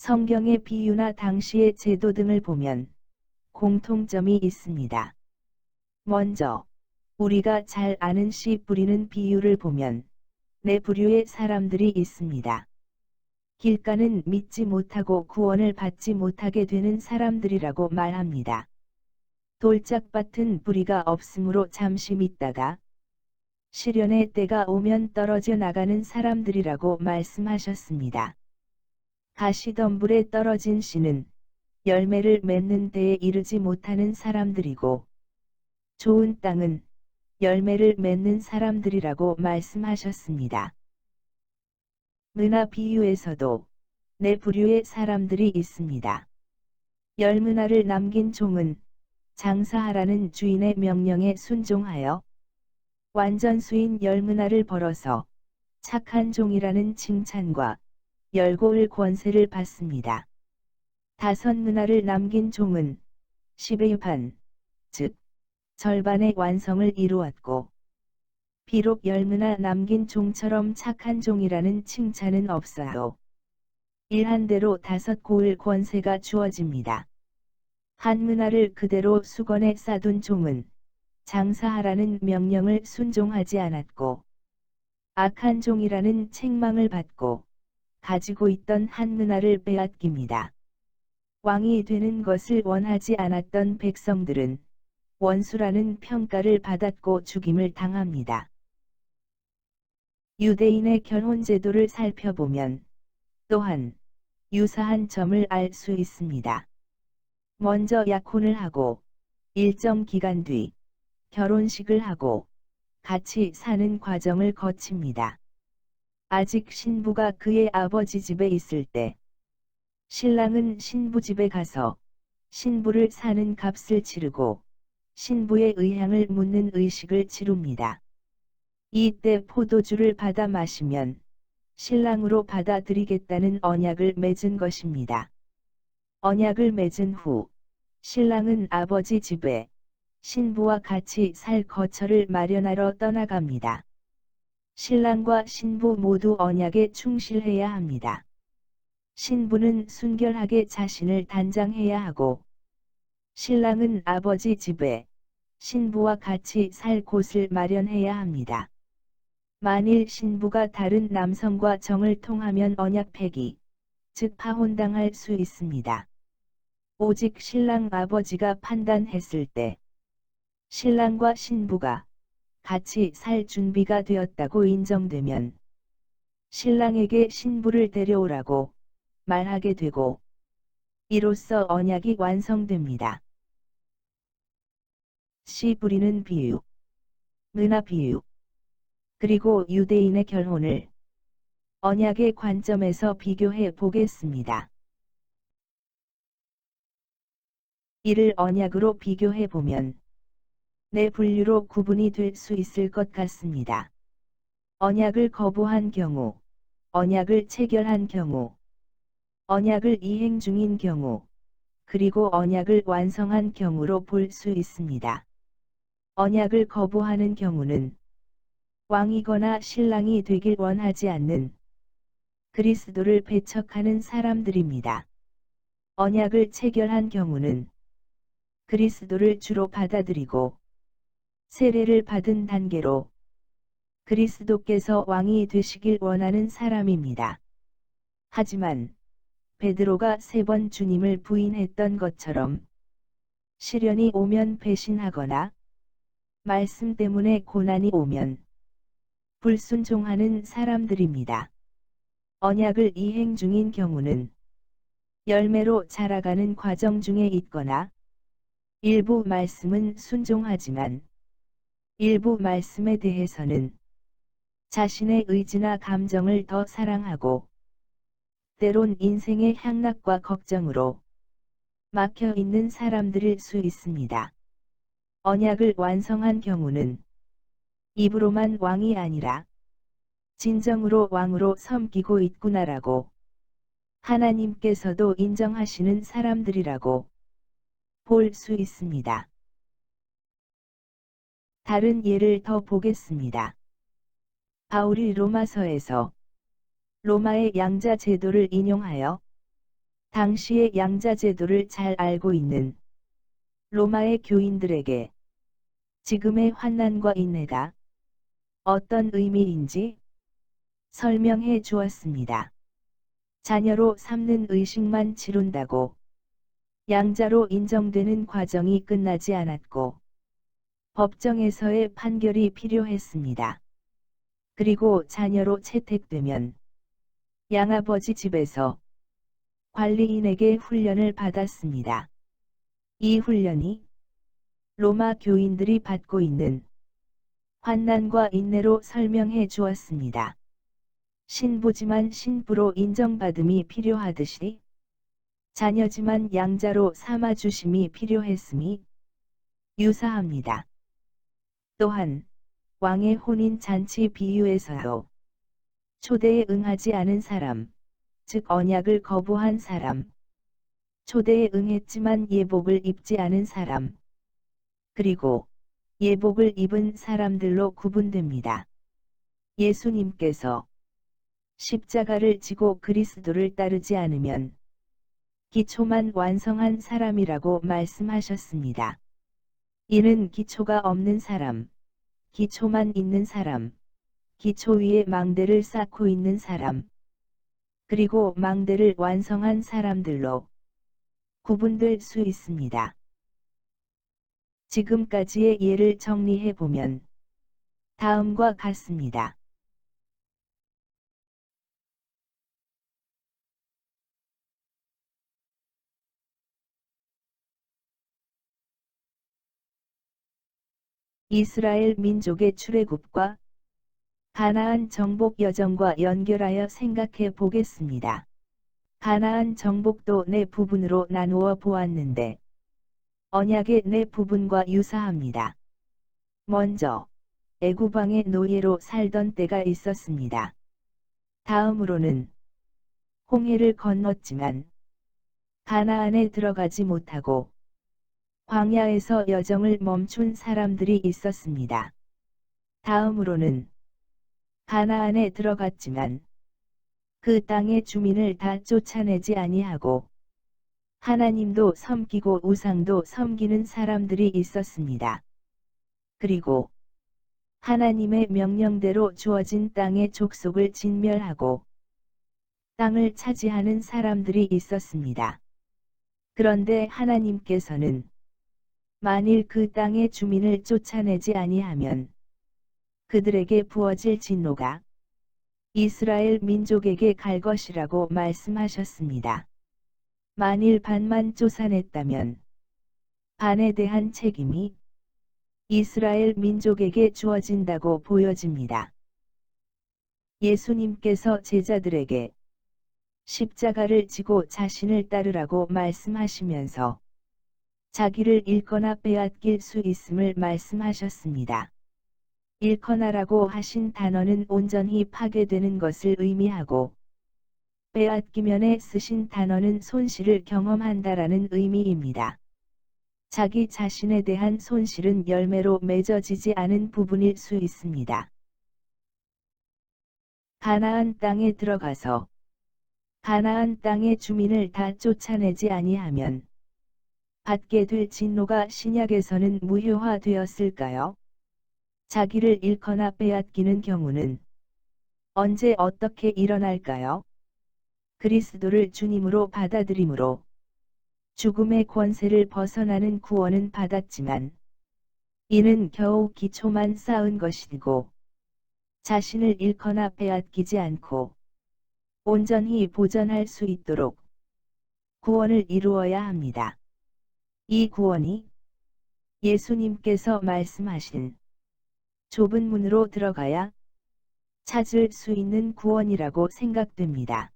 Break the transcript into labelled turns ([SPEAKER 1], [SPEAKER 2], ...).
[SPEAKER 1] 성경의 비유나 당시의 제도 등을 보면 공통점이 있습니다. 먼저 우리가 잘 아는 씨 뿌리는 비유를 보면 네 부류의 사람들이 있습니다. 길가는 믿지 못하고 구원을 받지 못하게 되는 사람들이라고 말합니다. 돌짝밭은 뿌리가 없으므로 잠시 믿다가 시련의 때가 오면 떨어져 나가는 사람들이라고 말씀하셨습니다. 가시덤불에 떨어진 씨는 열매를 맺는 데에 이르지 못하는 사람들이고 좋은 땅은 열매를 맺는 사람들이라고 말씀하셨습니다. 문화 비유에서도 네 부류의 사람들이 있습니다. 열문화를 남긴 종은 장사하라는 주인의 명령에 순종하여 완전수인 열문화를 벌어서 착한 종이라는 칭찬과 열고을 권세를 받습니다. 다섯문화를 남긴 종은 10의 반, 즉 절반의 완성을 이루었고 비록 열문화 남긴 종처럼 착한 종이라는 칭찬은 없어도 일한 대로 5고을 권세가 주어집니다. 한 문화를 그대로 수건에 싸둔 종은 장사하라는 명령을 순종하지 않았고 악한 종이라는 책망을 받고 가지고 있던 한 문화를 빼앗깁니다. 왕이 되는 것을 원하지 않았던 백성들은 원수라는 평가를 받았고 죽임을 당합니다. 유대인의 결혼 제도를 살펴보면 또한 유사한 점을 알 수 있습니다. 먼저 약혼을 하고 일정 기간 뒤 결혼식을 하고 같이 사는 과정을 거칩니다. 아직 신부가 그의 아버지 집에 있을 때 신랑은 신부 집에 가서 신부를 사는 값을 치르고 신부의 의향을 묻는 의식을 치룹니다. 이때 포도주를 받아 마시면 신랑으로 받아들이겠다는 언약을 맺은 것입니다. 언약을 맺은 후 신랑은 아버지 집에 신부와 같이 살 거처를 마련하러 떠나갑니다. 신랑과 신부 모두 언약에 충실해야 합니다. 신부는 순결하게 자신을 단장해야 하고 신랑은 아버지 집에 신부와 같이 살 곳을 마련해야 합니다. 만일 신부가 다른 남성과 정을 통하면 언약 폐기, 즉 파혼당할 수 있습니다. 오직 신랑 아버지가 판단했을 때 신랑과 신부가 같이 살 준비가 되었다고 인정되면 신랑에게 신부를 데려오라고 말하게 되고 이로써 언약이 완성됩니다. 씨 뿌리는 비유, 문화 비유, 그리고 유대인의 결혼을 언약의 관점에서 비교해 보겠습니다. 이를 언약으로 비교해 보면 네 분류로 구분이 될 수 있을 것 같습니다. 언약을 거부한 경우, 언약을 체결한 경우, 언약을 이행 중인 경우, 그리고 언약을 완성한 경우로 볼 수 있습니다. 언약을 거부하는 경우는 왕이거나 신랑이 되길 원하지 않는 그리스도를 배척하는 사람들입니다. 언약을 체결한 경우는 그리스도를 주로 받아들이고 세례를 받은 단계로 그리스도께서 왕이 되시길 원하는 사람입니다. 하지만 베드로가 3번 주님을 부인했던 것처럼 시련이 오면 배신하거나 말씀 때문에 고난이 오면 불순종하는 사람들입니다. 언약을 이행 중인 경우는 열매로 자라가는 과정 중에 있거나 일부 말씀은 순종하지만 일부 말씀에 대해서는 자신의 의지나 감정을 더 사랑하고 때론 인생의 향락과 걱정으로 막혀 있는 사람들일 수 있습니다. 언약을 완성한 경우는 입으로만 왕이 아니라 진정으로 왕으로 섬기고 있구나라고 하나님께서도 인정하시는 사람들이라고 볼 수 있습니다. 다른 예를 더 보겠습니다. 바울이 로마서에서 로마의 양자 제도를 인용하여 당시의 양자 제도를 잘 알고 있는 로마의 교인들에게 지금의 환난과 인내가 어떤 의미인지 설명해 주었습니다. 자녀로 삼는 의식만 치룬다고 양자로 인정되는 과정이 끝나지 않았고 법정에서의 판결이 필요했습니다. 그리고 자녀로 채택되면 양아버지 집에서 관리인에게 훈련을 받았습니다. 이 훈련이 로마 교인들이 받고 있는 환난과 인내로 설명해 주었습니다. 신부지만 신부로 인정받음이 필요하듯이 자녀지만 양자로 삼아주심이 필요했음이 유사합니다. 또한 왕의 혼인 잔치 비유에서도 초대에 응하지 않은 사람, 즉 언약을 거부한 사람, 초대에 응했지만 예복을 입지 않은 사람, 그리고 예복을 입은 사람들로 구분됩니다. 예수님께서 십자가를 지고 그리스도를 따르지 않으면 기초만 완성한 사람이라고 말씀하셨습니다. 이는 기초가 없는 사람, 기초만 있는 사람, 기초 위에 망대를 쌓고 있는 사람, 그리고 망대를 완성한 사람들로 구분될 수 있습니다. 지금까지의 예를 정리해 보면 다음과 같습니다. 이스라엘 민족의 출애굽과 가나안 정복 여정과 연결하여 생각해 보겠습니다. 가나안 정복도 네 부분으로 나누어 보았는데 언약의 네 부분과 유사합니다. 먼저 애굽 왕의 노예로 살던 때가 있었습니다. 다음으로는 홍해를 건넜지만 가나안에 들어가지 못하고 광야에서 여정을 멈춘 사람들이 있었습니다. 다음으로는 가나안에 들어갔지만 그 땅의 주민을 다 쫓아내지 아니하고 하나님도 섬기고 우상도 섬기는 사람들이 있었습니다. 그리고 하나님의 명령대로 주어진 땅의 족속을 진멸하고 땅을 차지하는 사람들이 있었습니다. 그런데 하나님께서는 만일 그 땅의 주민을 쫓아내지 아니하면 그들에게 부어질 진노가 이스라엘 민족에게 갈 것이라고 말씀하셨습니다. 만일 반만 쫓아냈다면 반에 대한 책임이 이스라엘 민족에게 주어진다고 보여집니다. 예수님께서 제자들에게 십자가를 지고 자신을 따르라고 말씀하시면서 자기를 잃거나 빼앗길 수 있음을 말씀하셨습니다. 잃거나라고 하신 단어는 온전히 파괴되는 것을 의미하고 빼앗기면에 쓰신 단어는 손실을 경험한다라는 의미입니다. 자기 자신에 대한 손실은 열매로 맺어지지 않은 부분일 수 있습니다. 가나안 땅에 들어가서 가나안 땅의 주민을 다 쫓아내지 아니하면 받게 될 진노가 신약에서는 무효화되었을까요? 자기를 잃거나 빼앗기는 경우는 언제 어떻게 일어날까요? 그리스도를 주님으로 받아들임으로 죽음의 권세를 벗어나는 구원은 받았지만 이는 겨우 기초만 쌓은 것이고 자신을 잃거나 빼앗기지 않고 온전히 보전할 수 있도록 구원을 이루어야 합니다. 이 구원이 예수님께서 말씀하신 좁은 문으로 들어가야 찾을 수 있는 구원이라고 생각됩니다.